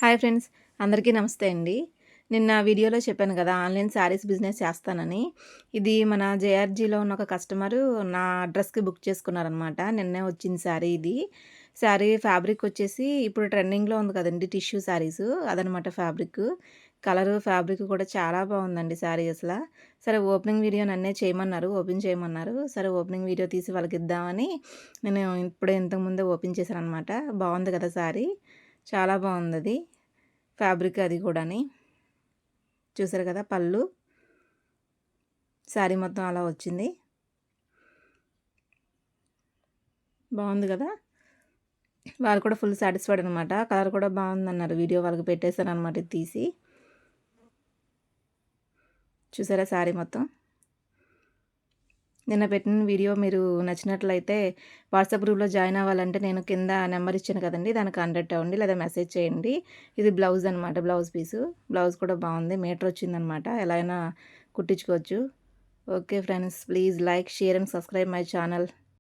Hi friends, అందరికీ నమస్తే అండి. నిన్న వీడియోలో చెప్పాను కదా! ఆన్‌లైన్ శారీస్ బిజినెస్ చేస్తానని. ఇది మన జేఆర్‌జీలో ఉన్న ఒక కస్టమరు నా అడ్రెస్‌కి బుక్ చేసుకున్నారనమాట. నిన్నే వచ్చింది శారీ ఇది. శారీ ఫ్యాబ్రిక్ వచ్చేసి ఇప్పుడు ట్రెండింగ్‌లో ఉంది కదండీ! టిష్యూ శారీసు అదనమాట ఫ్యాబ్రిక్. కలరు, ఫ్యాబ్రిక్ కూడా చాలా బావుందండి శారీ అసల. సరే ఓపెనింగ్ వీడియో నన్నే చేయమన్నారు. ఓపెన్ చేయమన్నారు. సరే ఓపెనింగ్ వీడియో తీసి వాళ్ళకిద్దామని నేను ఇప్పుడే ఇంతకుముందే ఓపెన్ చేశాననమాట. బావుంది కదా శారీ! చాలా బావుందది. ఫ్యాబ్రిక్ అది కూడాని. చూసారు కదా! పళ్ళు. శారీ మొత్తం అలా వచ్చింది. బావుంది గదా! వాళ్ళు కూడా ఫుల్ సాటిస్ఫైడ్ అనమాట. కలర్ కూడా బావుందన్నారు. వీడియో వాళ్ళకి పెట్టేసాననమాట ఇది తీసి. చూసారా శారీ మొత్తం? నిన్న పెట్టిన వీడియో మీరు నచ్చినట్లయితే వాట్సాప్ గ్రూప్‌లో జాయిన్ అవ్వాలంటే నేను కింద నెంబర్ ఇచ్చాను కదండీ! దానికి కాంటాక్ట్ అవ్వండి. లేదా మెసేజ్ చేయండి. ఇది బ్లౌజ్ అనమాట. Blouse piece. బ్లౌజ్ కూడా బావుంది. మీటర్ వచ్చిందనమాట. ఎలా అయినా కుట్టించుకోవచ్చు. Okay friends. Please like, share and subscribe my channel.